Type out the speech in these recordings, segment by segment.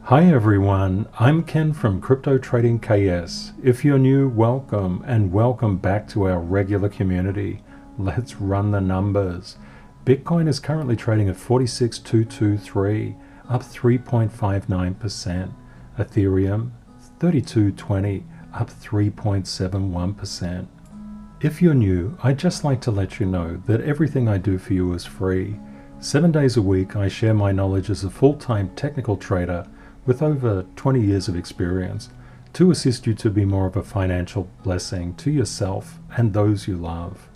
Hi everyone, I'm Ken from Crypto Trading KS. If you're new, welcome and welcome back to our regular community. Let's run the numbers. Bitcoin is currently trading at 46,223, up 3.59%. Ethereum 3220, up 3.71%. If you're new, I'd just like to let you know that everything I do for you is free. 7 days a week I share my knowledge as a full-time technical trader with over 20 years of experience to assist you to be more of a financial blessing to yourself and those you love.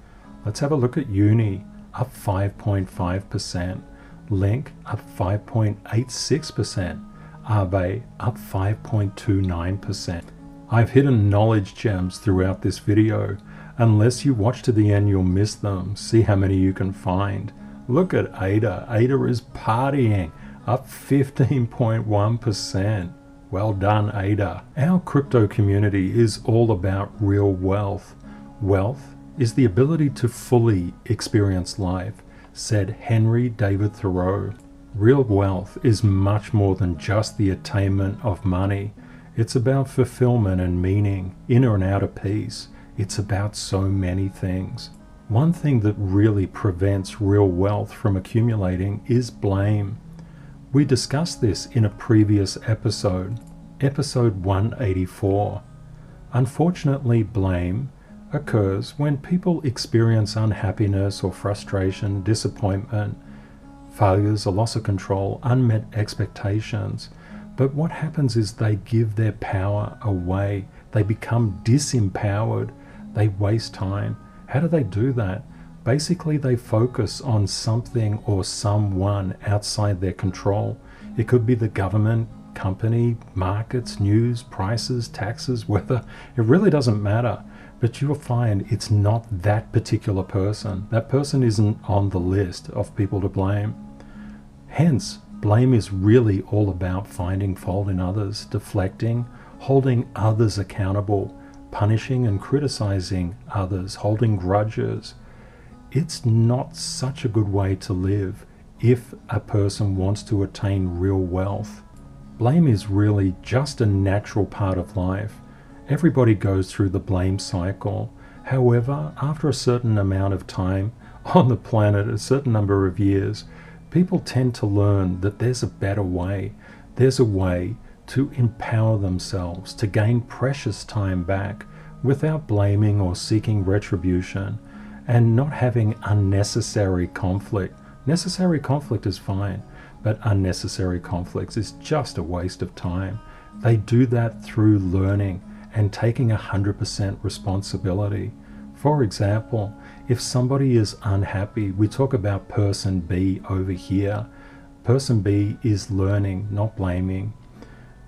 Let's have a look at Uni, up 5.5%, Link up 5.86%, Aave up 5.29%. I've hidden knowledge gems throughout this video. Unless you watch to the end, you'll miss them. See how many you can find. Look at ADA. ADA is partying, up 15.1%. Well done, ADA. Our crypto community is all about real wealth. Wealth is the ability to fully experience life, said Henry David Thoreau. Real wealth is much more than just the attainment of money. It's about fulfillment and meaning, inner and outer peace. It's about so many things. One thing that really prevents real wealth from accumulating is blame. We discussed this in a previous episode, episode 184. Unfortunately, blame occurs when people experience unhappiness or frustration, disappointment, failures, a loss of control, unmet expectations. But what happens is they give their power away. They become disempowered. They waste time. How do they do that? Basically, they focus on something or someone outside their control. It could be the government, company, markets, news, prices, taxes, weather. It really doesn't matter. But you'll find it's not that particular person. That person isn't on the list of people to blame. Hence, blame is really all about finding fault in others, deflecting, holding others accountable, punishing and criticizing others, holding grudges. It's not such a good way to live if a person wants to attain real wealth. Blame is really just a natural part of life. Everybody goes through the blame cycle. However, after a certain amount of time on the planet, a certain number of years, people tend to learn that there's a better way. There's a way to empower themselves, to gain precious time back without blaming or seeking retribution, and not having unnecessary conflict. Necessary conflict is fine, but unnecessary conflicts is just a waste of time. They do that through learning and taking 100% responsibility. For example, if somebody is unhappy, we talk about person B over here. Person B is learning, not blaming.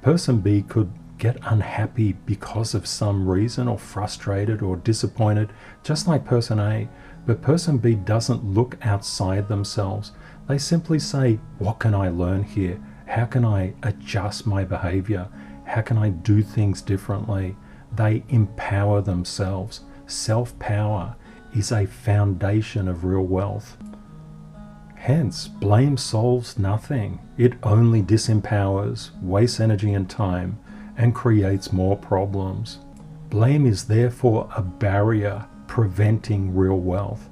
Person B could get unhappy because of some reason, or frustrated or disappointed, just like person A. But person B doesn't look outside themselves. They simply say, what can I learn here? How can I adjust my behavior? How can I do things differently? They empower themselves. Self-power is a foundation of real wealth. Hence, blame solves nothing. It only disempowers, wastes energy and time, and creates more problems. Blame is therefore a barrier preventing real wealth.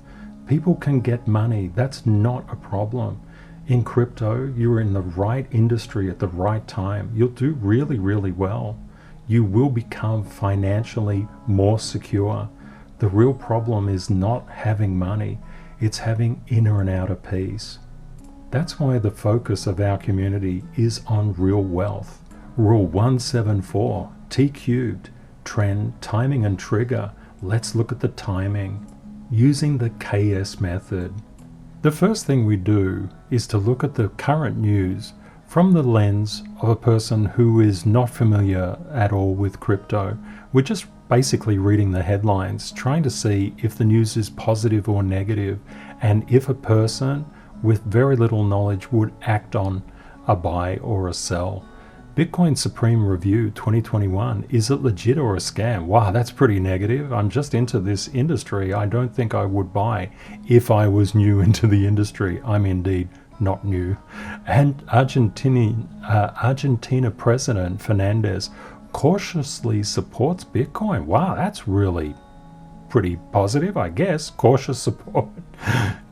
People can get money, that's not a problem. In crypto, you're in the right industry at the right time. You'll do really, really well. You will become financially more secure. The real problem is not having money, it's having inner and outer peace. That's why the focus of our community is on real wealth. Rule 174, T cubed, trend, timing and trigger. Let's look at the timing using the KS method. The first thing we do is to look at the current news from the lens of a person who is not familiar at all with crypto. We're just basically reading the headlines, trying to see if the news is positive or negative, and if a person with very little knowledge would act on a buy or a sell. Bitcoin Supreme Review 2021, is it legit or a scam? Wow, that's pretty negative. I'm just into this industry. I don't think I would buy if I was new into the industry. I'm indeed not new. And Argentina President Fernandez cautiously supports Bitcoin. Wow, that's really pretty positive, I guess. Cautious support.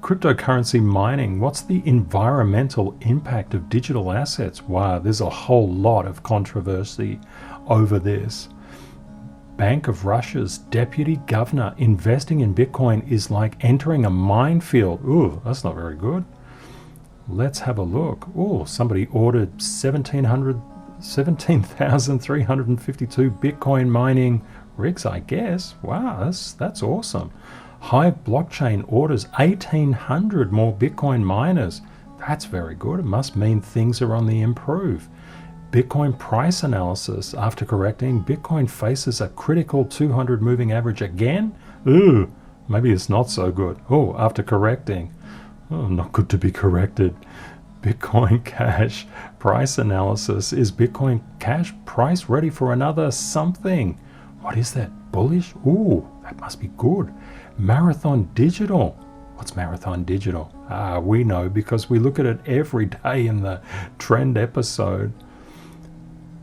Cryptocurrency mining. What's the environmental impact of digital assets? Wow, there's a whole lot of controversy over this. Bank of Russia's deputy governor investing in Bitcoin is like entering a minefield. Ooh, that's not very good. Let's have a look. Oh, somebody ordered 17,352 Bitcoin mining rigs, I guess. Wow, that's awesome. Hive Blockchain orders 1,800 more Bitcoin miners. That's very good. It must mean things are on the improve. Bitcoin price analysis. After correcting, Bitcoin faces a critical 200 moving average again? Ooh, maybe it's not so good. Oh, after correcting. Oh, not good to be corrected. Bitcoin Cash price analysis. Is Bitcoin Cash price ready for another something? What is that? Bullish? Ooh, that must be good. Marathon Digital. What's Marathon Digital? We know because we look at it every day in the trend episode.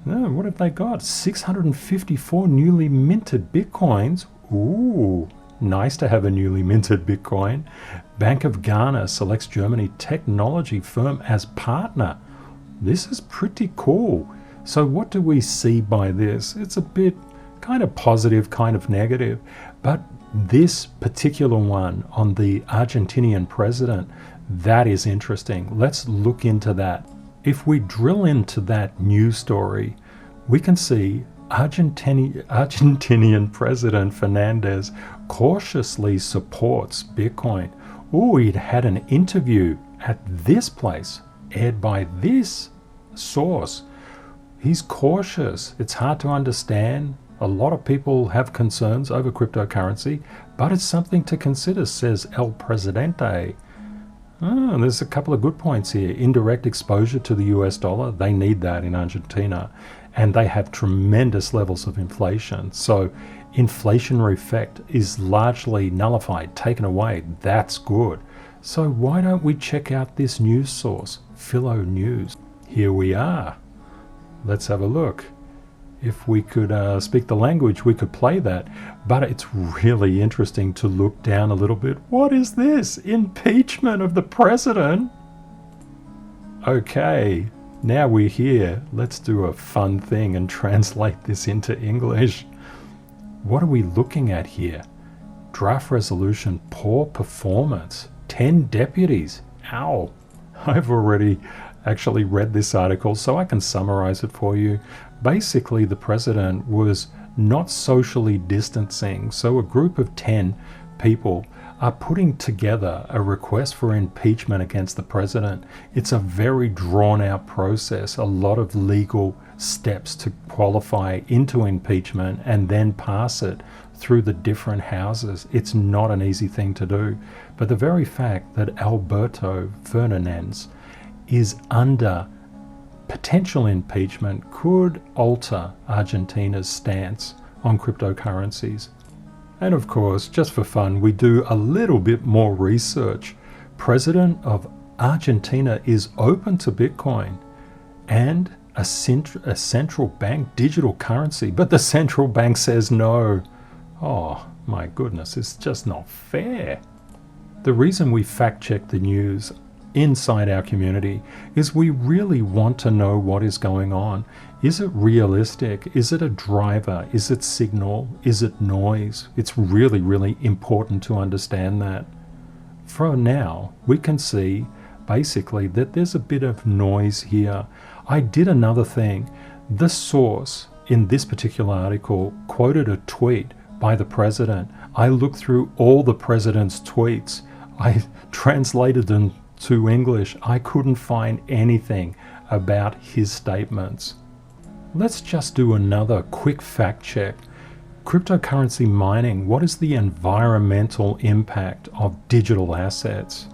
What have they got? 654 newly minted Bitcoins. Ooh, nice to have a newly minted Bitcoin. Bank of Ghana selects Germany technology firm as partner. This is pretty cool. So what do we see by this? It's a bit kind of positive, kind of negative. But this particular one on the Argentinian president, that is interesting. Let's look into that. If we drill into that news story, we can see Argentinian President Fernandez cautiously supports Bitcoin. Oh, he'd had an interview at this place, aired by this source. He's cautious. It's hard to understand. A lot of people have concerns over cryptocurrency, but it's something to consider, says El Presidente. There's a couple of good points here. Indirect exposure to the US dollar. They need that in Argentina. And they have tremendous levels of inflation. So inflationary effect is largely nullified, taken away. That's good. So why don't we check out this news source, Philo News? Here we are. Let's have a look. If we could speak the language, we could play that. But it's really interesting to look down a little bit. What is this? Impeachment of the president? Okay, now we're here. Let's do a fun thing and translate this into English. What are we looking at here? Draft resolution, poor performance. 10 deputies. Ow. I've already actually read this article, so I can summarize it for you. Basically, the president was not socially distancing, so a group of 10 people are putting together a request for impeachment against the president. It's a very drawn-out process, a lot of legal steps to qualify into impeachment and then pass it through the different houses. It's not an easy thing to do. But the very fact that Alberto Fernandez is under potential impeachment could alter Argentina's stance on cryptocurrencies. And of course, just for fun, we do a little bit more research. President of Argentina is open to Bitcoin and a central bank digital currency, but the central bank says no. Oh my goodness, it's just not fair. The reason we fact check the news inside our community is we really want to know what is going on. Is it realistic? Is it a driver? Is it signal? Is it noise? It's really, really important to understand that. For now, we can see basically that there's a bit of noise here. I did another thing. The source in this particular article quoted a tweet by the president. I looked through all the president's tweets. I translated them to English. I couldn't find anything about his statements. Let's just do another quick fact check. Cryptocurrency mining, what is the environmental impact of digital assets?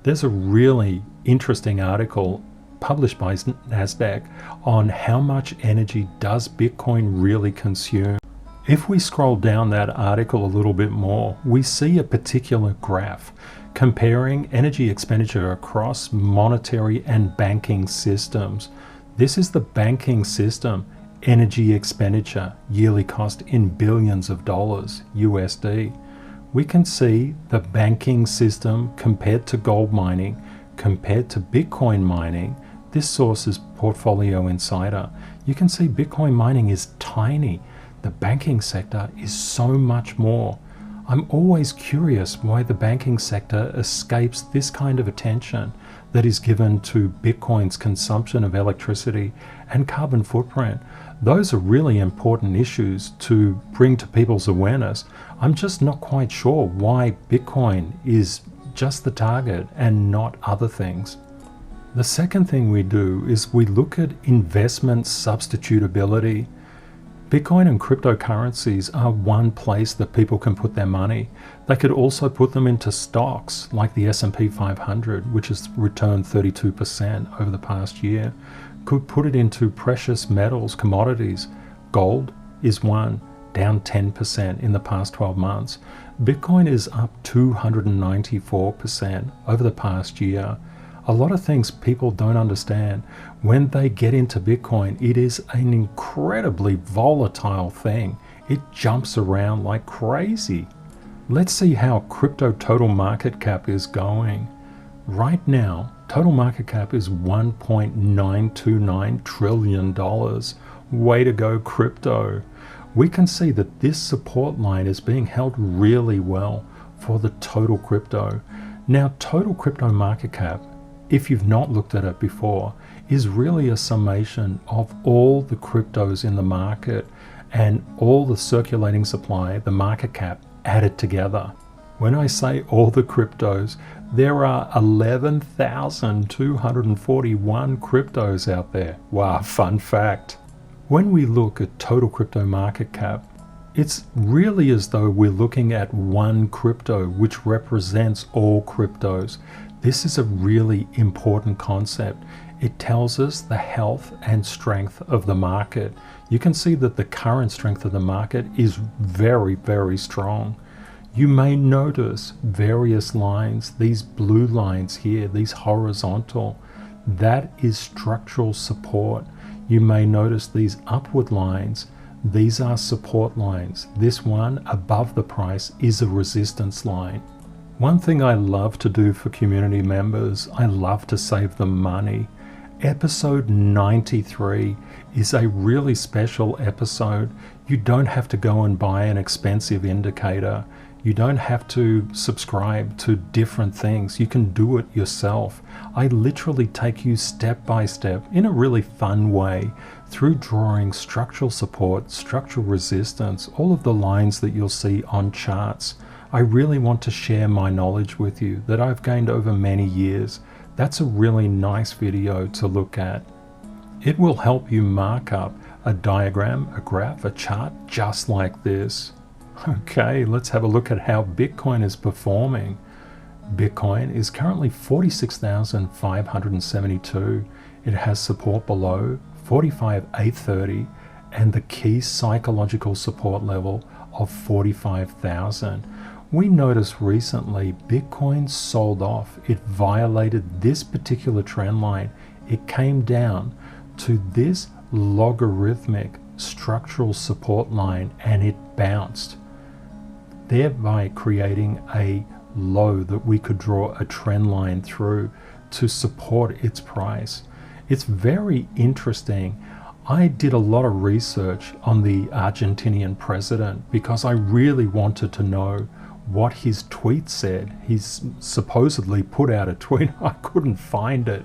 There's a really interesting article published by Nasdaq on how much energy does Bitcoin really consume. If we scroll down that article a little bit more, we see a particular graph Comparing energy expenditure across monetary and banking systems. This is the banking system. Energy expenditure, yearly cost in billions of dollars, USD. We can see the banking system compared to gold mining, compared to Bitcoin mining. This source is Portfolio Insider. You can see Bitcoin mining is tiny. The banking sector is so much more. I'm always curious why the banking sector escapes this kind of attention that is given to Bitcoin's consumption of electricity and carbon footprint. Those are really important issues to bring to people's awareness. I'm just not quite sure why Bitcoin is just the target and not other things. The second thing we do is we look at investment substitutability. Bitcoin and cryptocurrencies are one place that people can put their money. They could also put them into stocks like the S&P 500, which has returned 32% over the past year. Could put it into precious metals, commodities. Gold is one, down 10% in the past 12 months. Bitcoin is up 294% over the past year. A lot of things people don't understand. When they get into Bitcoin, it is an incredibly volatile thing. It jumps around like crazy. Let's see how crypto total market cap is going. Right now, total market cap is $1.929 trillion. Way to go, crypto. We can see that this support line is being held really well for the total crypto. Now, total crypto market cap, if you've not looked at it before, is really a summation of all the cryptos in the market and all the circulating supply, the market cap, added together. When I say all the cryptos, there are 11,241 cryptos out there. Wow, fun fact. When we look at total crypto market cap, it's really as though we're looking at one crypto which represents all cryptos. This is a really important concept. It tells us the health and strength of the market. You can see that the current strength of the market is very, very strong. You may notice various lines, these blue lines here, these horizontal, that is structural support. You may notice these upward lines, these are support lines. This one above the price is a resistance line. One thing I love to do for community members, I love to save them money. Episode 93 is a really special episode. You don't have to go and buy an expensive indicator. You don't have to subscribe to different things. You can do it yourself. I literally take you step by step in a really fun way through drawing structural support, structural resistance, all of the lines that you'll see on charts. I really want to share my knowledge with you that I've gained over many years. That's a really nice video to look at. It will help you mark up a diagram, a graph, a chart just like this. Okay, let's have a look at how Bitcoin is performing. Bitcoin is currently 46,572. It has support below 45,830 and the key psychological support level of 45,000. We noticed recently Bitcoin sold off. It violated this particular trend line. It came down to this logarithmic structural support line and it bounced, thereby creating a low that we could draw a trend line through to support its price. It's very interesting. I did a lot of research on the Argentinian president because I really wanted to know what his tweet said. He's supposedly put out a tweet. I couldn't find it.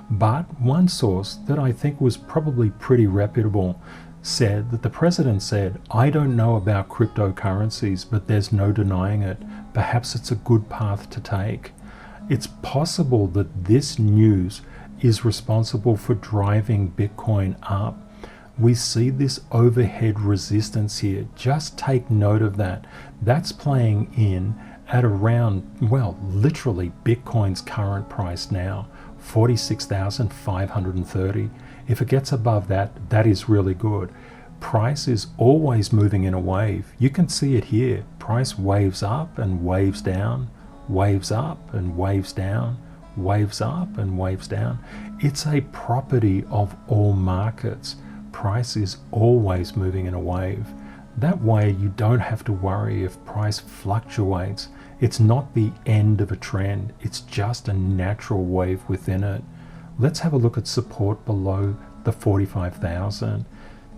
But one source that I think was probably pretty reputable said that the president said, "I don't know about cryptocurrencies, but there's no denying it. Perhaps it's a good path to take." It's possible that this news is responsible for driving Bitcoin up. We see this overhead resistance here. Just take note of that. That's playing in at around, well, literally Bitcoin's current price now, 46,530. If it gets above that, that is really good. Price is always moving in a wave. You can see it here. Price waves up and waves down, waves up and waves down, waves up and waves down. It's a property of all markets. Price is always moving in a wave. That way you don't have to worry if price fluctuates. It's not the end of a trend, it's just a natural wave within it. Let's have a look at support below the 45,000.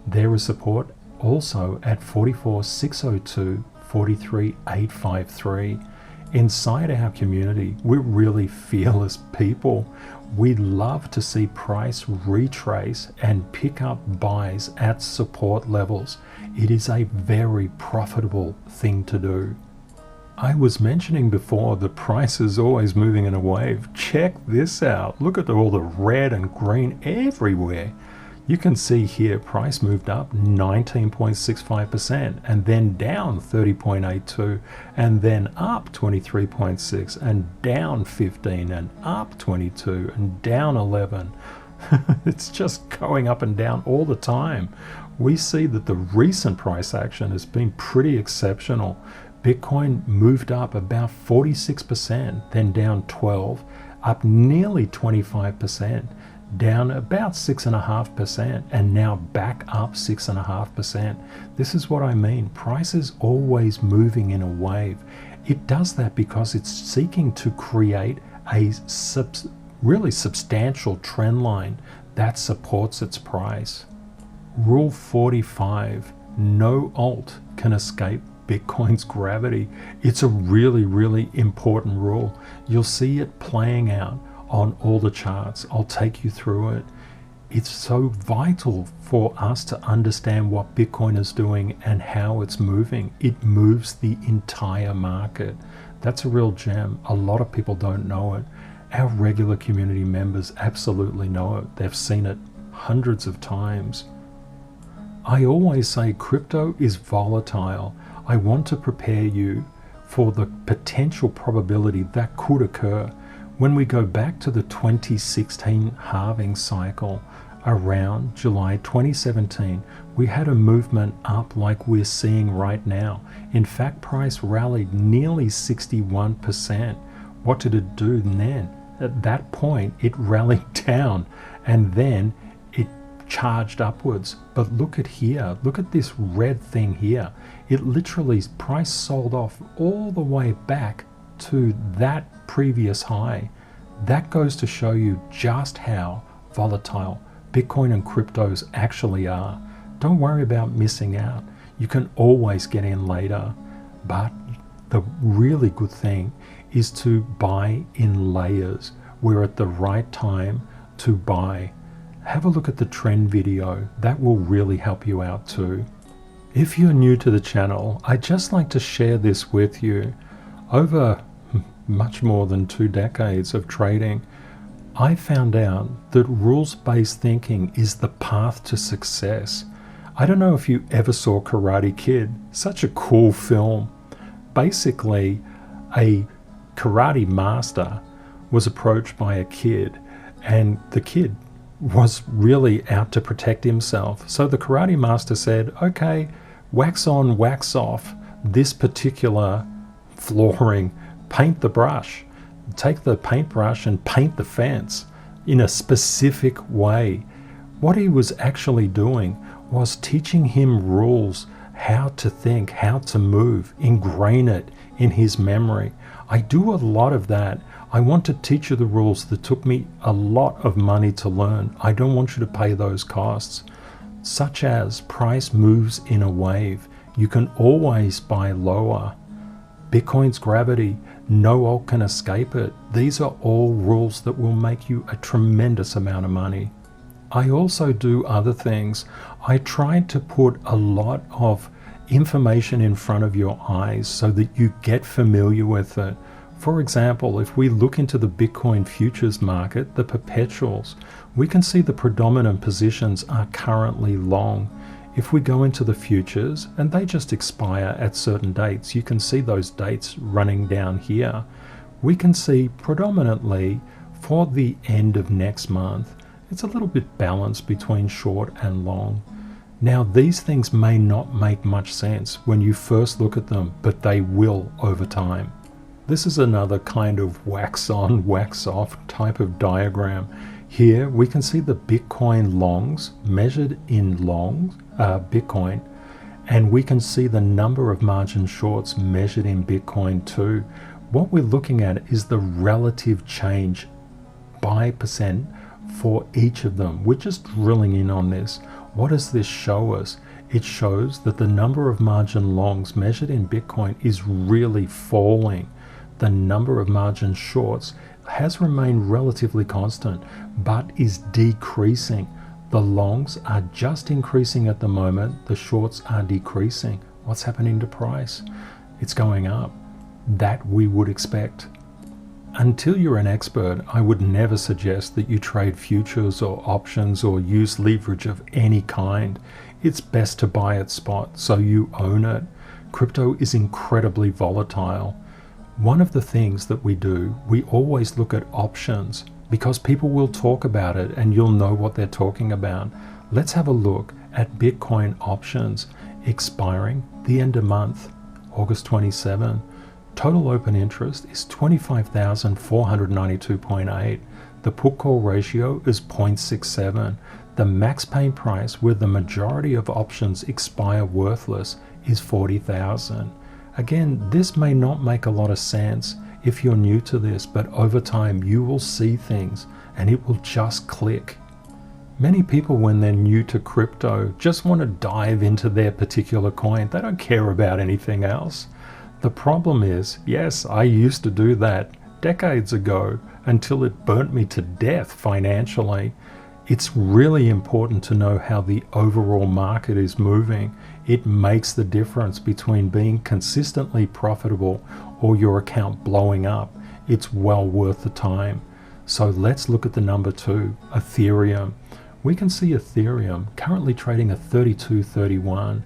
There is support also at 44,602, 43,853. Inside our community, we're really fearless people. We love to see price retrace and pick up buys at support levels. It is a very profitable thing to do. I was mentioning before the price is always moving in a wave. Check this out. Look at all the red and green everywhere. You can see here price moved up 19.65% and then down 30.82 and then up 23.6 and down 15 and up 22 and down 11. It's just going up and down all the time. We see that the recent price action has been pretty exceptional. Bitcoin moved up about 46%, then down 12, up nearly 25%. Down about 6.5% and now back up 6.5%. This is what I mean. Price is always moving in a wave. It does that because it's seeking to create a really substantial trend line that supports its price. Rule 45, no alt can escape Bitcoin's gravity. It's a really, really important rule. You'll see it playing out on all the charts. I'll take you through it. It's so vital for us to understand what Bitcoin is doing and how it's moving. It moves the entire market. That's a real gem. A lot of people don't know it. Our regular community members absolutely know it. They've seen it hundreds of times. I always say crypto is volatile. I want to prepare you for the potential probability that could occur. When we go back to the 2016 halving cycle, around July 2017, we had a movement up like we're seeing right now. In fact, price rallied nearly 61%. What did it do then? At that point, it rallied down and then it charged upwards. But look at here, look at this red thing here. It literally, price sold off all the way back to that previous high. That goes to show you just how volatile Bitcoin and cryptos actually are. Don't worry about missing out. You can always get in later, but the really good thing is to buy in layers. We're at the right time to buy. Have a look at the trend video. That will really help you out too. If you're new to the channel, I'd just like to share this with you. Over much more than 2 decades of trading, I found out that rules-based thinking is the path to success. I don't know if you ever saw Karate Kid, such a cool film. Basically, a karate master was approached by a kid, and the kid was really out to protect himself. So the karate master said, okay, wax on, wax off this particular flooring, paint the brush, take the paintbrush and paint the fence in a specific way. What he was actually doing was teaching him rules, how to think, how to move, ingrain it in his memory. I do a lot of that. I want to teach you the rules that took me a lot of money to learn. I don't want you to pay those costs. Such as price moves in a wave. You can always buy lower. Bitcoin's gravity, no alt can escape it. These are all rules that will make you a tremendous amount of money. I also do other things. I try to put a lot of information in front of your eyes so that you get familiar with it. For example, if we look into the Bitcoin futures market, the perpetuals, we can see the predominant positions are currently long. If we go into the futures and they just expire at certain dates, you can see those dates running down here. We can see predominantly for the end of next month, it's a little bit balanced between short and long. Now, these things may not make much sense when you first look at them, but they will over time. This is another kind of wax on, wax off type of diagram. Here we can see the Bitcoin longs measured in longs, Bitcoin, and we can see the number of margin shorts measured in Bitcoin too. What we're looking at is the relative change by percent for each of them. We're just drilling in on this. What does this show us? It shows that the number of margin longs measured in Bitcoin is really falling. The number of margin shorts has remained relatively constant, but is decreasing. The longs are just increasing at the moment. The shorts are decreasing. What's happening to price? It's going up. That we would expect. Until you're an expert, I would never suggest that you trade futures or options or use leverage of any kind. It's best to buy at spot so you own it. Crypto is incredibly volatile. One of the things that we do, we always look at options because people will talk about it and you'll know what they're talking about. Let's have a look at Bitcoin options expiring the end of month, August 27. Total open interest is 25,492.8. The put call ratio is 0.67. The max pain price where the majority of options expire worthless is 40,000. Again, this may not make a lot of sense if you're new to this, but over time you will see things and it will just click. Many people, when they're new to crypto, just want to dive into their particular coin. They don't care about anything else. The problem is, yes, I used to do that decades ago until it burnt me to death financially. It's really important to know how the overall market is moving. It makes the difference between being consistently profitable or your account blowing up. It's well worth the time. So let's look at the number 2, Ethereum. We can see Ethereum currently trading at 32.31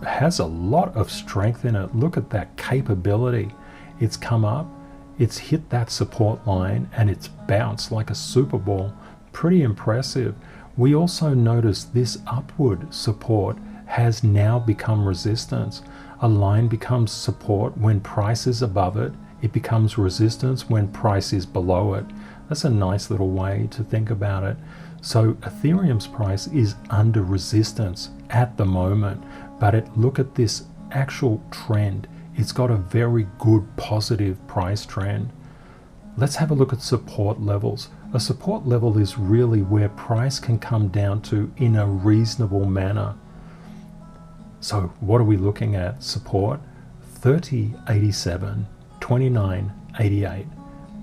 has a lot of strength in it. Look at that capability. It's come up, it's hit that support line, and it's bounced like a Super Bowl. Pretty impressive. We also notice this upward support has now become resistance. A line becomes support when price is above it. It becomes resistance when price is below it. That's a nice little way to think about it. So Ethereum's price is under resistance at the moment, but look at this actual trend. It's got a very good positive price trend. Let's have a look at support levels. A support level is really where price can come down to in a reasonable manner. So what are we looking at? Support 30.87, 29.88,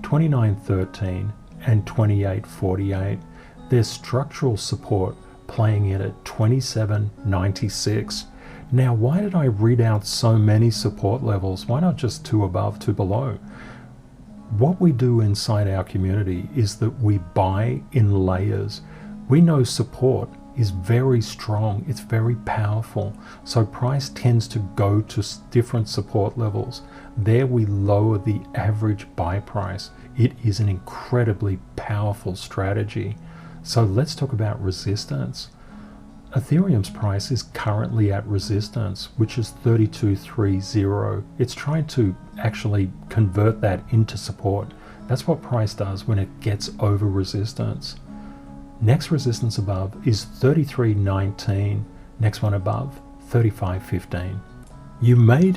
29.13 and 28.48. There's structural support playing it at 27.96. Now, why did I read out so many support levels? Why not just 2 above, 2 below? What we do inside our community is that we buy in layers. We know support is very strong, it's very powerful, so price tends to go to different support levels. There we lower the average buy price. It is an incredibly powerful strategy. So let's talk about resistance. Ethereum's price is currently at resistance, which is 32.30. It's trying to actually convert that into support. That's what price does when it gets over resistance. Next resistance above is 33.19. Next one above, 35.15. You may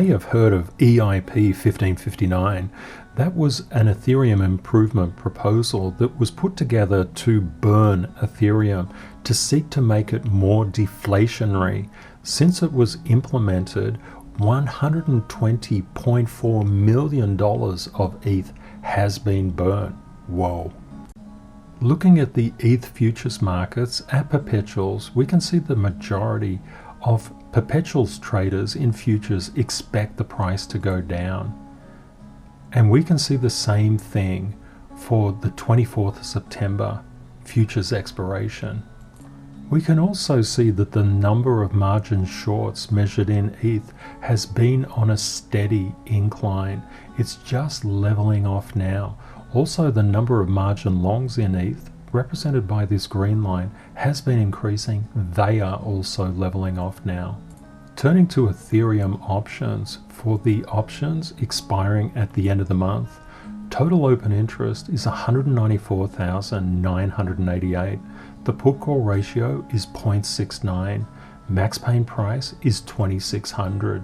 have heard of EIP 1559. That was an Ethereum improvement proposal that was put together to burn Ethereum, to seek to make it more deflationary. Since it was implemented, $120.4 million of ETH has been burnt. Whoa. Looking at the ETH futures markets at perpetuals, we can see the majority of perpetuals traders in futures expect the price to go down. And we can see the same thing for the 24th of September futures expiration. We can also see that the number of margin shorts measured in ETH has been on a steady incline. It's just leveling off now. Also, the number of margin longs in ETH, represented by this green line, has been increasing. They are also leveling off now. Turning to Ethereum options, for the options expiring at the end of the month, total open interest is 194,988. The put call ratio is 0.69. Maxpain price is 2,600.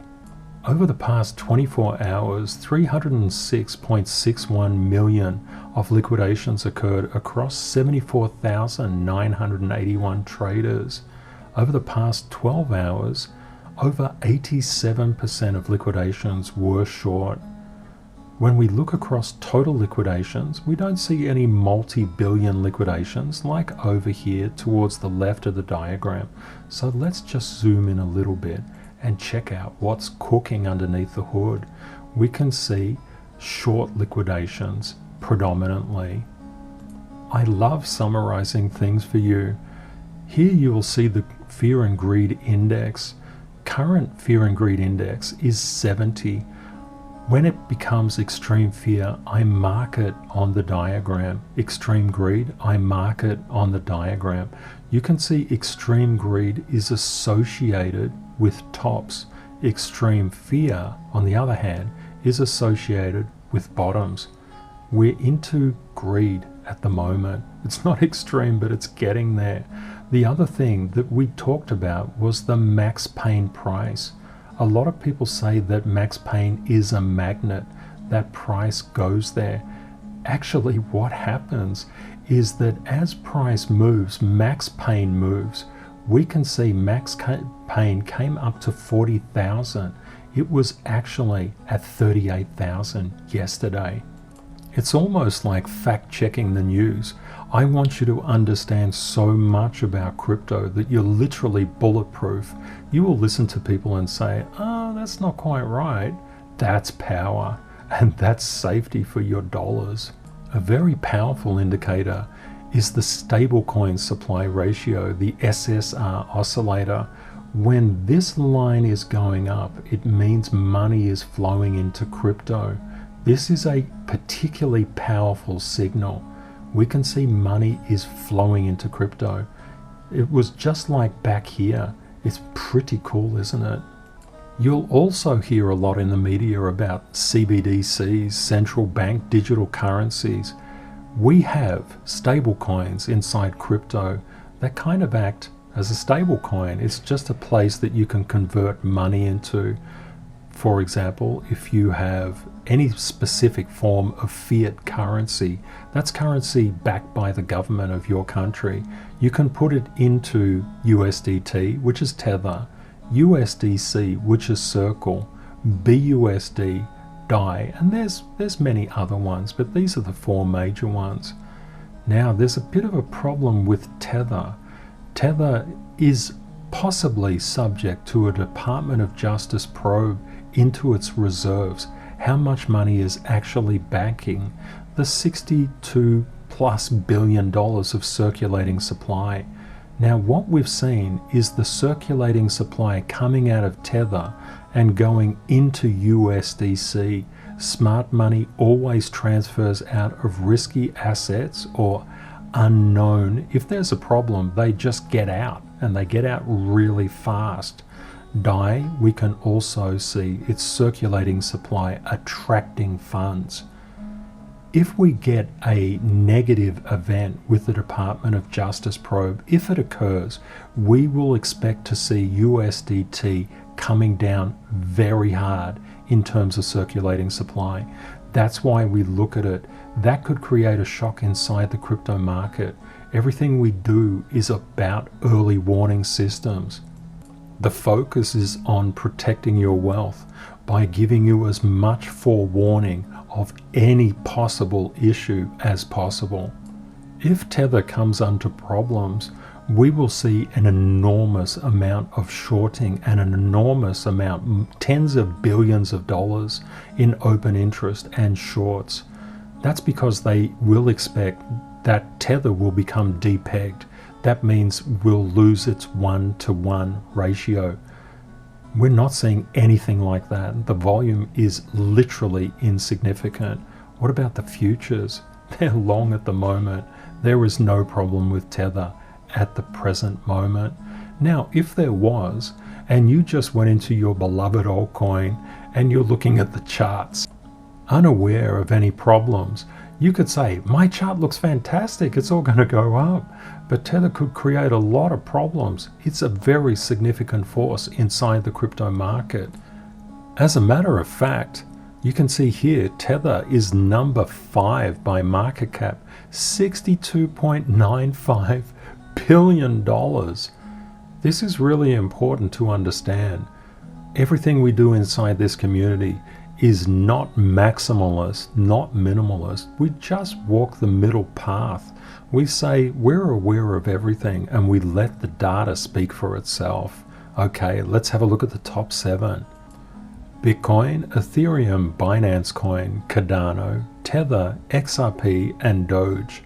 Over the past 24 hours, 306.61 million of liquidations occurred across 74,981 traders. Over the past 12 hours, over 87% of liquidations were short. When we look across total liquidations, we don't see any multi-billion liquidations like over here towards the left of the diagram. So let's just zoom in a little bit and check out what's cooking underneath the hood. We can see short liquidations predominantly. I love summarizing things for you. Here you will see the fear and greed index. Current fear and greed index is 70. When it becomes extreme fear, I mark it on the diagram. Extreme greed, I mark it on the diagram. You can see extreme greed is associated with tops. Extreme fear, on the other hand, is associated with bottoms. We're into greed at the moment. It's not extreme, but it's getting there. The other thing that we talked about was the max pain price. A lot of people say that max pain is a magnet. That price goes there. Actually, what happens is that as price moves, max pain moves. We can see max pain came up to 40,000. It was actually at 38,000 yesterday. It's almost like fact-checking the news. I want you to understand so much about crypto that you're literally bulletproof. You will listen to people and say, oh, that's not quite right. That's power, and that's safety for your dollars. A very powerful indicator is the stablecoin supply ratio, the SSR oscillator. When this line is going up, it means money is flowing into crypto. This is a particularly powerful signal. We can see money is flowing into crypto. It was just like back here. It's pretty cool, isn't it? You'll also hear a lot in the media about CBDCs, central bank digital currencies. We have stable coins inside crypto that kind of act as a stable coin. It's just a place that you can convert money into. For example, if you have any specific form of fiat currency, that's currency backed by the government of your country, you can put it into USDT, which is Tether, USDC, which is Circle, BUSD, DAI, and there's many other ones, but these are the four major ones. Now, there's a bit of a problem with Tether. Tether is possibly subject to a Department of Justice probe into its reserves. How much money is actually backing the $62+ billion of circulating supply? Now, what we've seen is the circulating supply coming out of Tether and going into USDC. Smart money always transfers out of risky assets or unknown. If there's a problem, they just get out, and they get out really fast. DAI, we can also see its circulating supply attracting funds. If we get a negative event with the Department of Justice probe, if it occurs, we will expect to see USDT coming down very hard in terms of circulating supply. That's why we look at it. That could create a shock inside the crypto market. Everything we do is about early warning systems. The focus is on protecting your wealth by giving you as much forewarning of any possible issue as possible. If Tether comes under problems, we will see an enormous amount of shorting and an enormous amount, tens of billions of dollars in open interest and shorts. That's because they will expect that Tether will become depegged. That means we'll lose its 1-to-1 ratio. We're not seeing anything like that. The volume is literally insignificant. What about the futures? They're long at the moment. There is no problem with Tether at the present moment. Now, if there was, and you just went into your beloved altcoin and you're looking at the charts, unaware of any problems. You could say, my chart looks fantastic, it's all going to go up. But Tether could create a lot of problems. It's a very significant force inside the crypto market. As a matter of fact, you can see here, Tether is number 5 by market cap, $62.95 billion. This is really important to understand. Everything we do inside this community is not maximalist, not minimalist. We just walk the middle path. We say we're aware of everything and we let the data speak for itself. Okay, let's have a look at the top 7. Bitcoin, Ethereum, Binance Coin, Cardano, Tether, XRP, and Doge.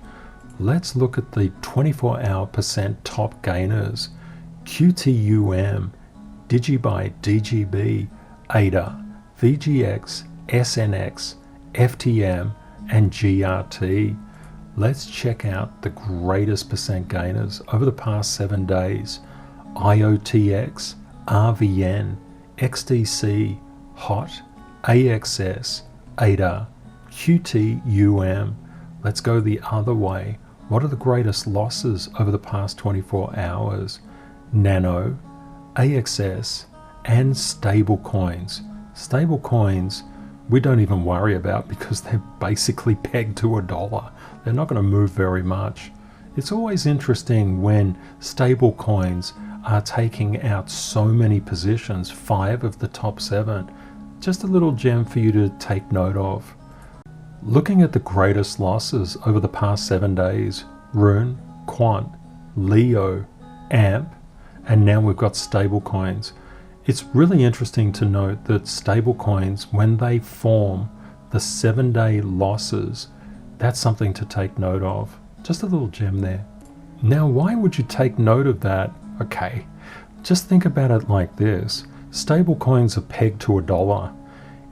Let's look at the 24-hour % top gainers. QTUM, Digibyte, DGB, ADA, VGX, SNX, FTM, and GRT. Let's check out the greatest % gainers over the past 7 days. IOTX, RVN, XDC, HOT, AXS, ADA, QTUM. Let's go the other way. What are the greatest losses over the past 24 hours? Nano, AXS, and stablecoins. Stablecoins we don't even worry about because they're basically pegged to $1. They're not going to move very much. It's always interesting when stablecoins are taking out so many positions, 5 of the top 7. Just a little gem for you to take note of. Looking at the greatest losses over the past 7 days, Rune, Quant, Leo, AMP, and now we've got stablecoins. It's really interesting to note that stablecoins, when they form the 7-day losses, that's something to take note of. Just a little gem there. Now, why would you take note of that? Okay, just think about it like this. Stablecoins are pegged to $1.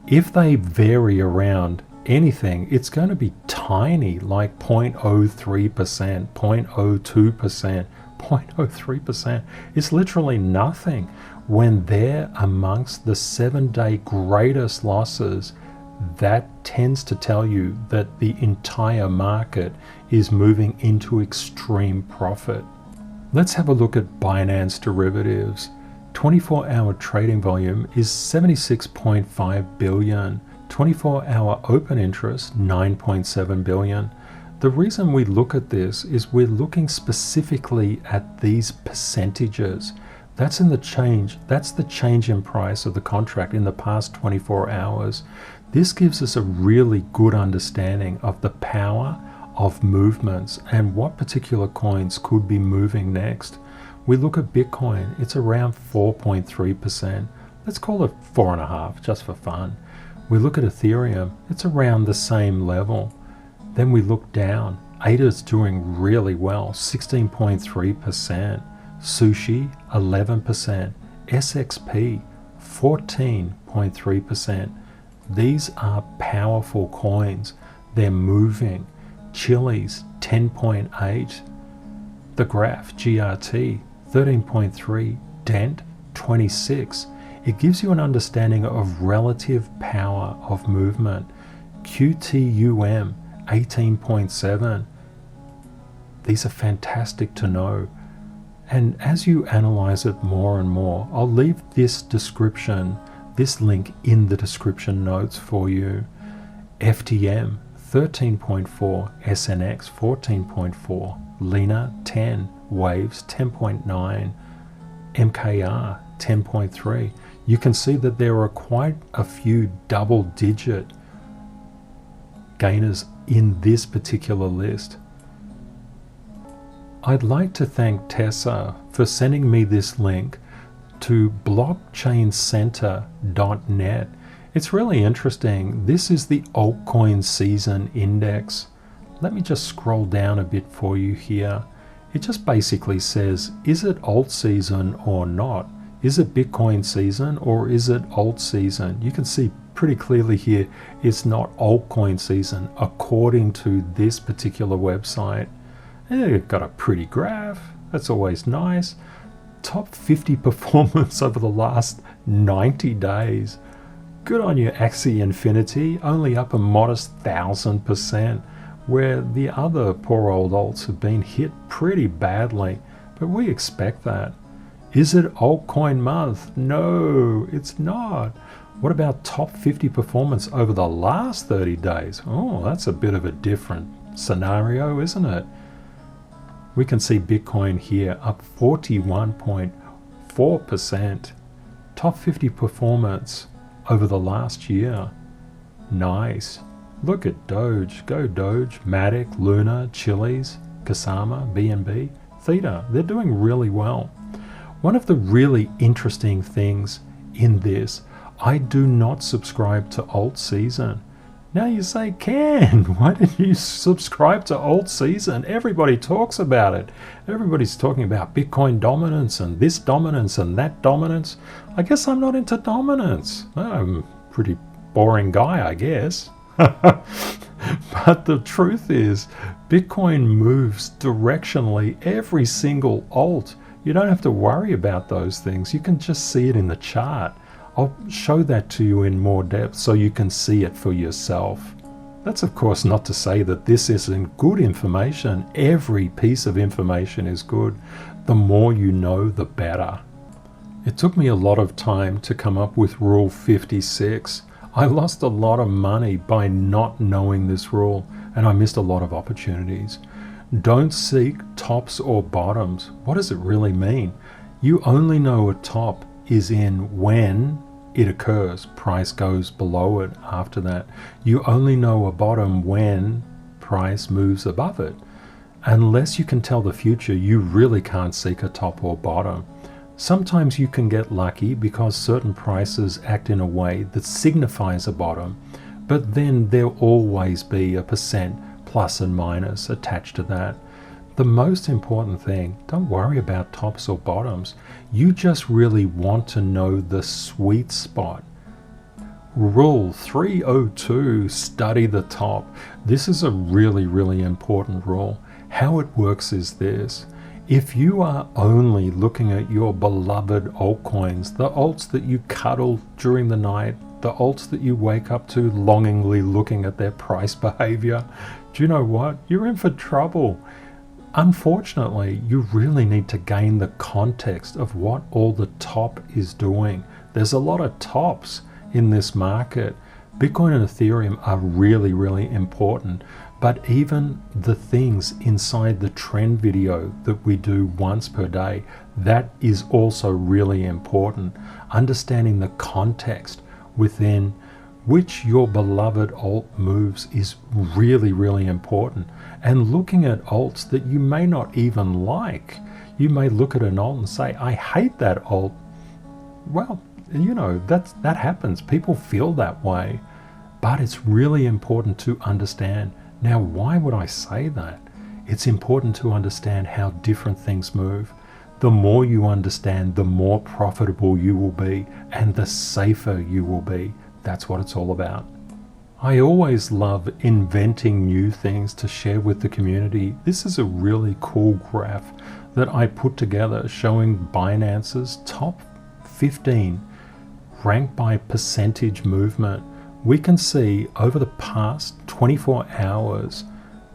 If they vary around anything, it's going to be tiny, like 0.03%, 0.02%, 0.03%. It's literally nothing. When they're amongst the 7-day greatest losses, that tends to tell you that the entire market is moving into extreme profit. Let's have a look at Binance Derivatives. 24-hour trading volume is 76.5 billion. 24-hour open interest, 9.7 billion. The reason we look at this is we're looking specifically at these percentages. That's the change in price of the contract in the past 24 hours. This gives us a really good understanding of the power of movements and what particular coins could be moving next. We look at Bitcoin, it's around 4.3%. Let's call it 4.5% just for fun. We look at Ethereum, it's around the same level. Then we look down, ADA's doing really well, 16.3%. Sushi, 11%. SXP, 14.3%. These are powerful coins. They're moving. Chili's, 10.8. The Graph, GRT, 13.3. Dent, 26. It gives you an understanding of relative power of movement. QTUM, 18.7. These are fantastic to know. And as you analyze it more and more, I'll leave this link in the description notes for you. FTM, 13.4, SNX, 14.4, Lena, 10, Waves, 10.9, MKR, 10.3. You can see that there are quite a few double-digit gainers in this particular list. I'd like to thank Tessa for sending me this link to blockchaincenter.net. It's really interesting. This is the altcoin season index. Let me just scroll down a bit for you here. It just basically says, is it alt season or not? Is it Bitcoin season or is it alt season? You can see pretty clearly here, it's not altcoin season according to this particular website. It's got a pretty graph. That's always nice. top 50 performance over the last 90 days. Good on you, Axie Infinity, only up a modest 1,000%, where the other poor old alts have been hit pretty badly, but we expect that. Is it altcoin month? No, it's not. What about top 50 performance over the last 30 days? Oh, that's a bit of a different scenario, isn't it? We can see Bitcoin here up 41.4%. Top 50 performance over the last year. Nice. Look at Doge. Go Doge, Matic, Luna, Chiliz, Kasama, BNB, THETA. They're doing really well. One of the really interesting things in this, I do not subscribe to Alt Season. Now you say, Ken, why did you subscribe to Alt Season? Everybody talks about it. Everybody's talking about Bitcoin dominance and this dominance and that dominance. I guess I'm not into dominance. I'm a pretty boring guy, I guess. But the truth is, Bitcoin moves directionally every single alt. You don't have to worry about those things. You can just see it in the chart. I'll show that to you in more depth so you can see it for yourself. That's of course not to say that this isn't good information. Every piece of information is good. The more you know, the better. It took me a lot of time to come up with Rule 56. I lost a lot of money by not knowing this rule, and I missed a lot of opportunities. Don't seek tops or bottoms. What does it really mean? You only know a top is in when it occurs. Price goes below it after that. You only know a bottom when price moves above it. Unless you can tell the future, you really can't seek a top or bottom. Sometimes you can get lucky because certain prices act in a way that signifies a bottom, but then there'll always be a percent plus and minus attached to that. The most important thing, don't worry about tops or bottoms. You just really want to know the sweet spot. Rule 302, study the top. This is a really, really important rule. How it works is this. If you are only looking at your beloved altcoins, the alts that you cuddle during the night, the alts that you wake up to longingly looking at their price behavior, do you know what? You're in for trouble. Unfortunately, you really need to gain the context of what all the top is doing. There's a lot of tops in this market. Bitcoin and Ethereum are really, really important, but even the things inside the trend video that we do once per day, that is also really important. Understanding the context within which your beloved alt moves is really, really important. And looking at alts that you may not even like. You may look at an alt and say, I hate that alt. Well, you know, that happens. People feel that way. But it's really important to understand. Now, why would I say that? It's important to understand how different things move. The more you understand, the more profitable you will be and the safer you will be. That's what it's all about. I always love inventing new things to share with the community. This is a really cool graph that I put together showing Binance's top 15 ranked by percentage movement. We can see over the past 24 hours,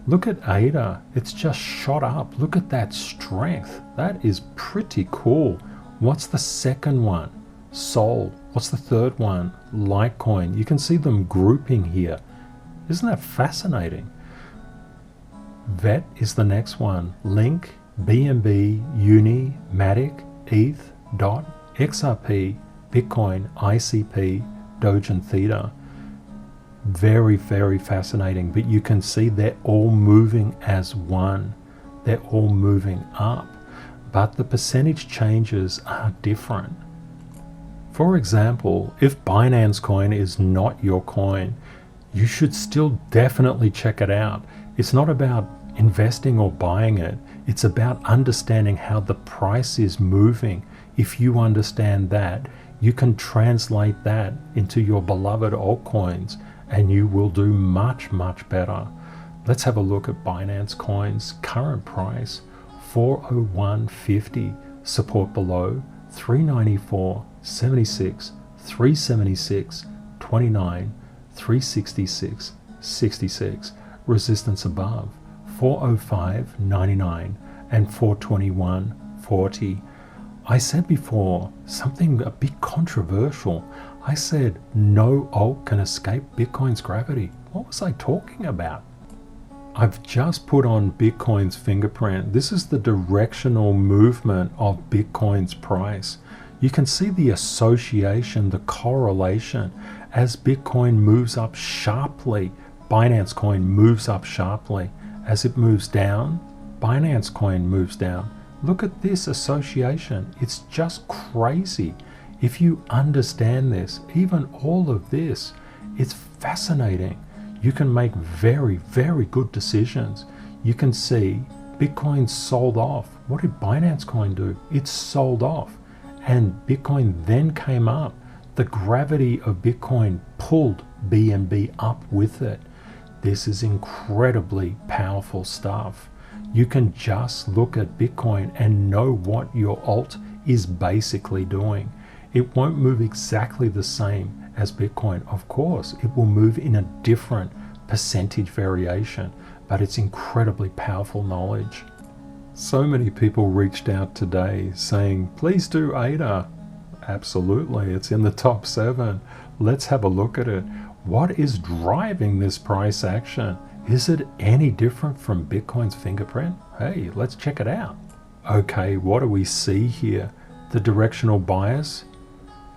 look at ADA, it's just shot up. Look at that strength. That is pretty cool. What's the second one? Sol. What's the third one? Litecoin. You can see them grouping here. Isn't that fascinating? VET is the next one. Link, BNB, Uni, Matic, ETH, DOT, XRP, Bitcoin, ICP, Doge and THETA. Very, very fascinating. But you can see they're all moving as one. They're all moving up. But the percentage changes are different. For example, if Binance Coin is not your coin, you should still definitely check it out. It's not about investing or buying it. It's about understanding how the price is moving. If you understand that, you can translate that into your beloved altcoins and you will do much, much better. Let's have a look at Binance Coin's current price, 401.50. support below 394.76, 376, 29, 366, 66, resistance above 405.99 and 421.40. I said before something a bit controversial. I said no alt can escape Bitcoin's gravity. What was I talking about? I've just put on Bitcoin's fingerprint. This is the directional movement of Bitcoin's price. You can see the association, the correlation. As Bitcoin moves up sharply, Binance Coin moves up sharply. As it moves down, Binance Coin moves down. Look at this association. It's just crazy. If you understand this, even all of this, it's fascinating. You can make very, very good decisions. You can see Bitcoin sold off. What did Binance Coin do? It sold off. And Bitcoin then came up. The gravity of Bitcoin pulled BNB up with it. This is incredibly powerful stuff. You can just look at Bitcoin and know what your alt is basically doing. It won't move exactly the same as Bitcoin. Of course, it will move in a different percentage variation, but it's incredibly powerful knowledge. So many people reached out today saying, please do ADA. Absolutely, it's in the top 7. Let's have a look at it. What is driving this price action? Is it any different from Bitcoin's fingerprint? Hey, let's check it out. Okay, what do we see here? The directional bias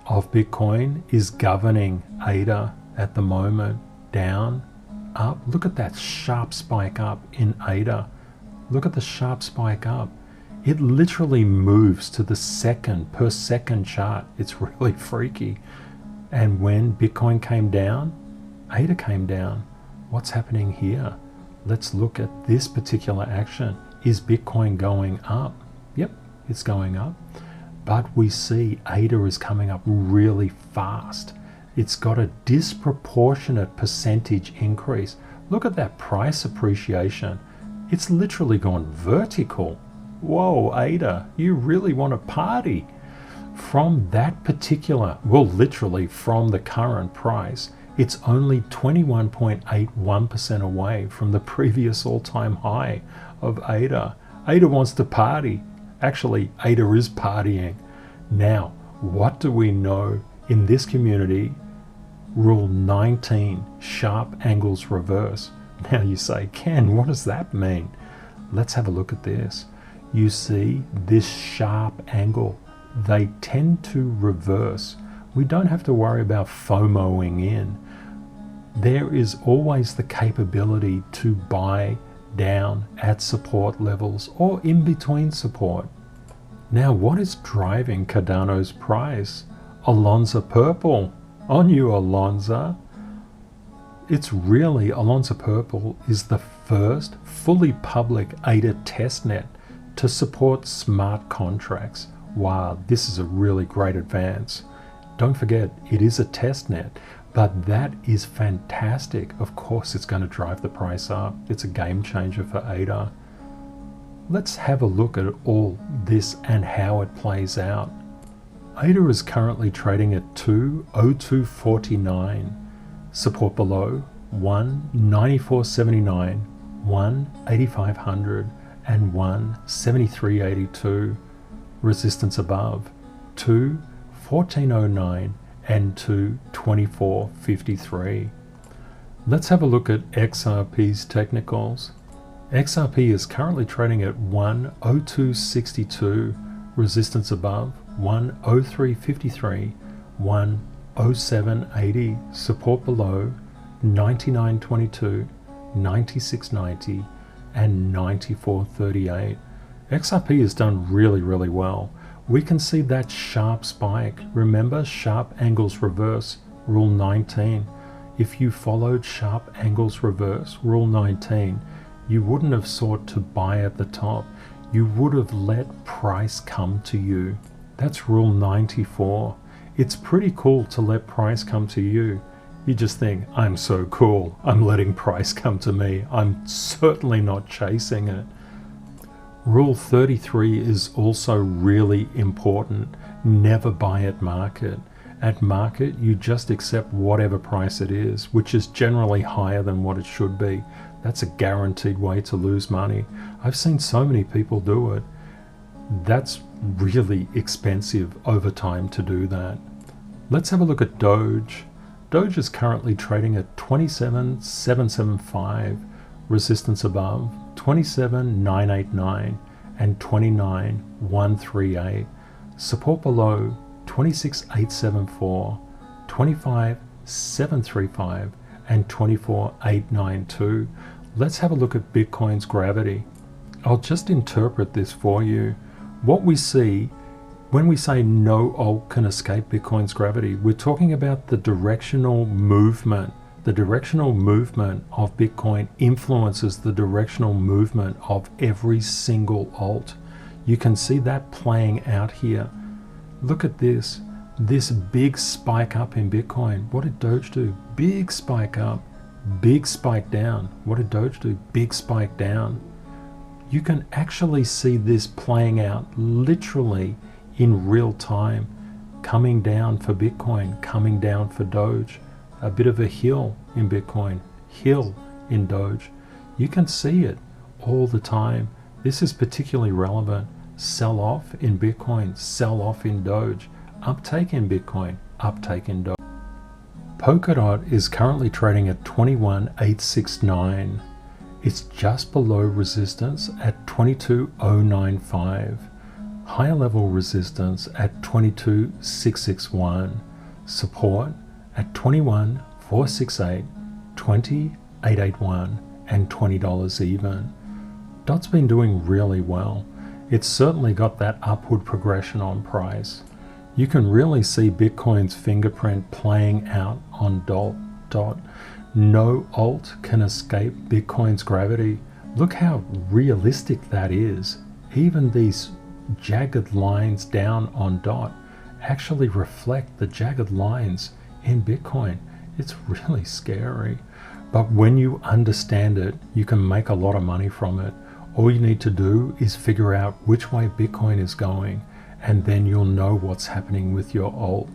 of Bitcoin is governing ADA at the moment. Down, up. Look at that sharp spike up in ADA. Look at the sharp spike up. It literally moves to the second per second chart. It's really freaky. And when Bitcoin came down, ADA came down. What's happening here? Let's look at this particular action. Is Bitcoin going up? Yep, it's going up. But we see ADA is coming up really fast. It's got a disproportionate percentage increase. Look at that price appreciation. It's literally gone vertical. Whoa, ADA, you really want to party. From that particular, well, literally from the current price, it's only 21.81% away from the previous all-time high of ADA. ADA wants to party. Actually, ADA is partying. Now, what do we know in this community? Rule 19, sharp angles reverse. Now you say, Ken, what does that mean? Let's have a look at this. You see this sharp angle. They tend to reverse. We don't have to worry about FOMOing in. There is always the capability to buy down at support levels or in between support. Now, what is driving Cardano's price? Alonza Purple. On you, Alonza. It's really, Alonza Purple is the first fully public ADA testnet to support smart contracts. Wow, this is a really great advance. Don't forget, it is a testnet, but that is fantastic. Of course, it's going to drive the price up. It's a game changer for ADA. Let's have a look at all this and how it plays out. ADA is currently trading at 202.49. Support below 194.79, 18500, and 173.82. Resistance above 214.09 and 224.53. Let's have a look at XRP's technicals. XRP is currently trading at 102.62, resistance above 103.53, 107.80, support below 99.22, 96.90, and 94.38. XRP has done really, really well. We can see that sharp spike. Remember, sharp angles reverse, rule 19. If you followed sharp angles reverse, rule 19, you wouldn't have sought to buy at the top. You would have let price come to you. That's rule 94. It's pretty cool to let price come to you. You just think, I'm so cool. I'm letting price come to me. I'm certainly not chasing it. Rule 33 is also really important. Never buy at market. At market, you just accept whatever price it is, which is generally higher than what it should be. That's a guaranteed way to lose money. I've seen so many people do it. That's really expensive over time to do that. Let's have a look at Doge. Doge is currently trading at 27,775, resistance above 27,989 and 29,138, support below 26,874, 25,735 and 24,892. Let's have a look at Bitcoin's gravity. I'll just interpret this for you. What we see when we say no alt can escape Bitcoin's gravity, we're talking about the directional movement. The directional movement of Bitcoin influences the directional movement of every single alt. You can see that playing out here. Look at this big spike up in Bitcoin. What did Doge do? Big spike up, big spike down. What did Doge do? Big spike down. You can actually see this playing out literally in real time, coming down for Bitcoin, coming down for Doge. A bit of a hill in Bitcoin, hill in Doge. You can see it all the time. This is particularly relevant. Sell off in Bitcoin, sell off in Doge. Uptake in Bitcoin, uptake in Doge. Polkadot is currently trading at 21,869. It's just below resistance at 22,095. Higher level resistance at 22,661. Support at 21,468, 20,881 and $20 even. DOT's been doing really well. It's certainly got that upward progression on price. You can really see Bitcoin's fingerprint playing out on DOT. No alt can escape Bitcoin's gravity. Look how realistic that is. Even these jagged lines down on DOT actually reflect the jagged lines in Bitcoin. It's really scary. But when you understand it, you can make a lot of money from it. All you need to do is figure out which way Bitcoin is going, and then you'll know what's happening with your alt.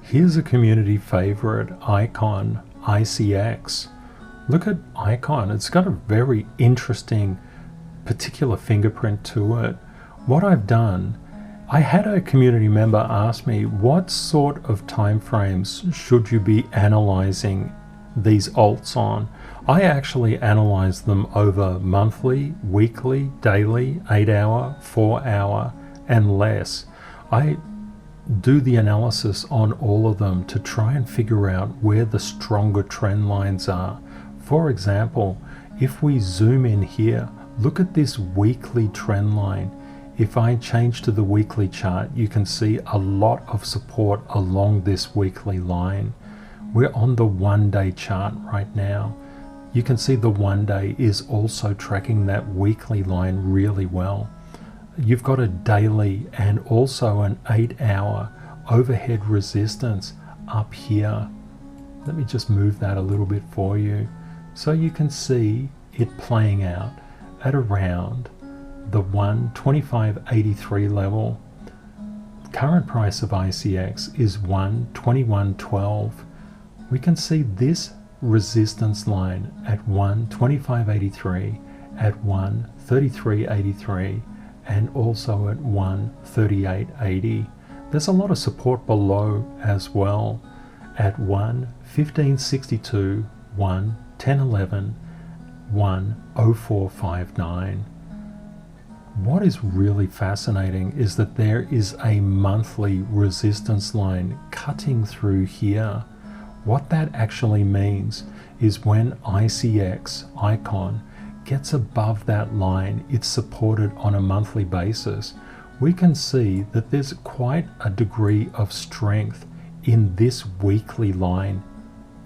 Here's a community favorite, Icon, ICX. Look at Icon. It's got a very interesting particular fingerprint to it. What I've done, I had a community member ask me, what sort of time frames should you be analyzing these alts on? I actually analyze them over monthly, weekly, daily, 8-hour, 4-hour, and less. I do the analysis on all of them to try and figure out where the stronger trend lines are. For example, if we zoom in here, look at this weekly trend line. If I change to the weekly chart, you can see a lot of support along this weekly line. We're on the 1-day chart right now. You can see the 1 day is also tracking that weekly line really well. You've got a daily and also an 8-hour overhead resistance up here. Let me just move that a little bit for you. So you can see it playing out at around the 125.83 level. Current price of ICX is 121.12. We can see this resistance line at 125.83, at 133.83, and also at 138.80. There's a lot of support below as well at 115.62, 110.11, 104.59. What is really fascinating is that there is a monthly resistance line cutting through here. What that actually means is when ICX, Icon, gets above that line, it's supported on a monthly basis. We can see that there's quite a degree of strength in this weekly line,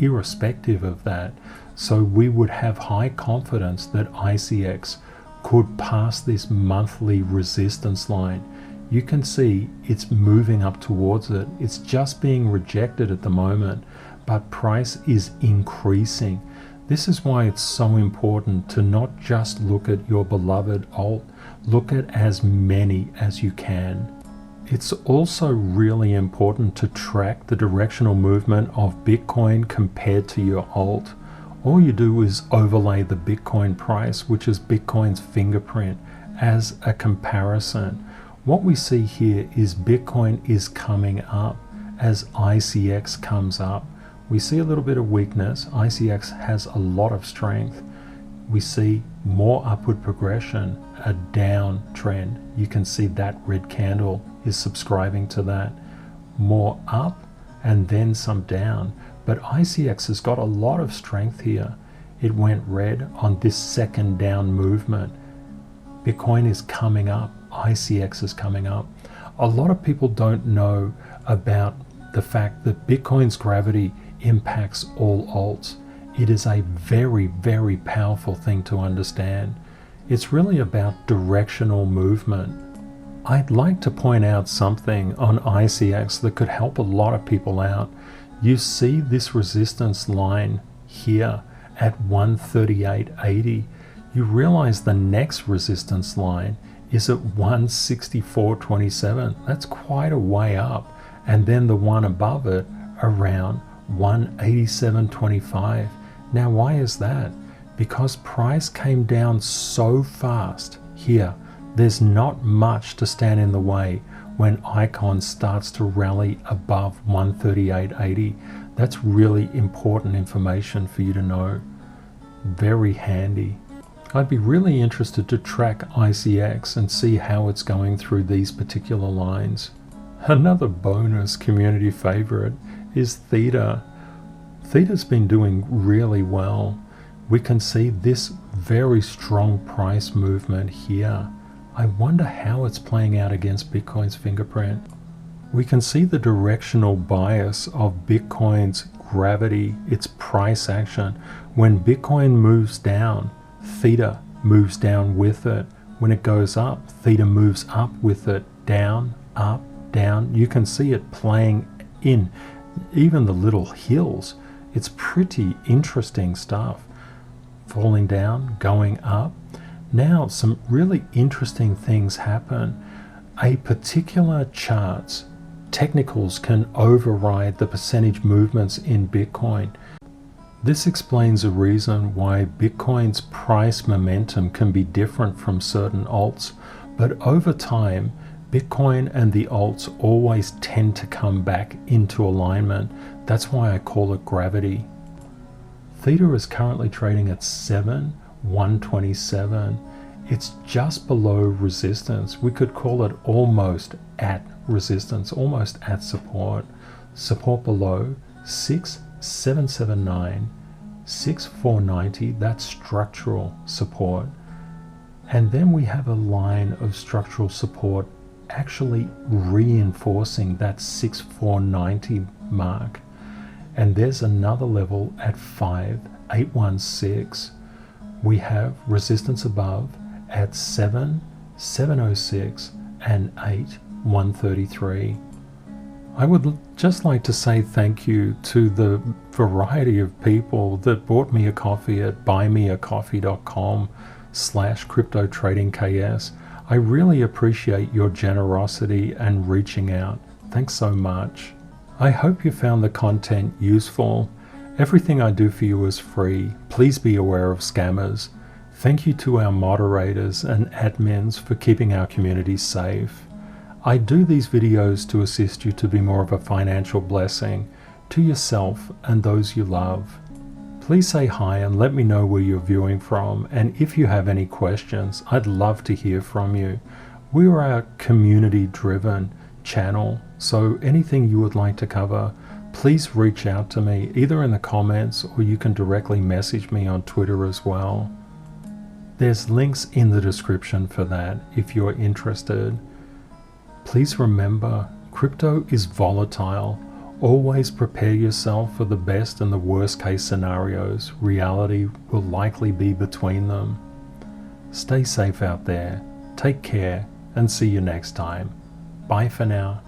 irrespective of that. So we would have high confidence that ICX could pass this monthly resistance line. You can see it's moving up towards it. It's just being rejected at the moment, but price is increasing. This is why it's so important to not just look at your beloved alt, look at as many as you can. It's also really important to track the directional movement of Bitcoin compared to your alt. All you do is overlay the Bitcoin price, which is Bitcoin's fingerprint, as a comparison. What we see here is Bitcoin is coming up as ICX comes up. We see a little bit of weakness. ICX has a lot of strength. We see more upward progression, a down trend. You can see that red candle is subscribing to that. More up and then some down. But ICX has got a lot of strength here. It went red on this second down movement. Bitcoin is coming up. ICX is coming up. A lot of people don't know about the fact that Bitcoin's gravity impacts all alts. It is a very, very powerful thing to understand. It's really about directional movement. I'd like to point out something on ICX that could help a lot of people out. You see this resistance line here at 138.80. You realize the next resistance line is at 164.27. That's quite a way up. And then the one above it around 187.25. Now why is that? Because price came down so fast here. There's not much to stand in the way when Icon starts to rally above 138.80. That's really important information for you to know. Very handy. I'd be really interested to track ICX and see how it's going through these particular lines. Another bonus community favorite is THETA. THETA's been doing really well. We can see this very strong price movement here. I wonder how it's playing out against Bitcoin's fingerprint. We can see the directional bias of Bitcoin's gravity, its price action. When Bitcoin moves down, THETA moves down with it. When it goes up, THETA moves up with it. Down, up, down. You can see it playing in even the little hills. It's pretty interesting stuff. Falling down, going up. Now some really interesting things happen. A particular chart's technicals can override the percentage movements in Bitcoin. This explains a reason why Bitcoin's price momentum can be different from certain alts, but over time, Bitcoin and the alts always tend to come back into alignment. That's why I call it gravity. THETA is currently trading at 7,127. It's just below resistance. We could call it almost at resistance, almost at support. Support below 6,779, 6,490, that's structural support. And then we have a line of structural support actually reinforcing that 6,490 mark. And there's another level at 5,816. We have resistance above at 7,706 and 8,133. I would just like to say thank you to the variety of people that bought me a coffee at buymeacoffee.com/cryptotradingks. I really appreciate your generosity and reaching out. Thanks so much. I hope you found the content useful. Everything I do for you is free. Please be aware of scammers. Thank you to our moderators and admins for keeping our community safe. I do these videos to assist you to be more of a financial blessing to yourself and those you love. Please say hi and let me know where you're viewing from, and if you have any questions, I'd love to hear from you. We are a community-driven channel, so anything you would like to cover, please reach out to me either in the comments or you can directly message me on Twitter as well. There's links in the description for that if you're interested. Please remember, crypto is volatile. Always prepare yourself for the best and the worst case scenarios. Reality will likely be between them. Stay safe out there. Take care and see you next time. Bye for now.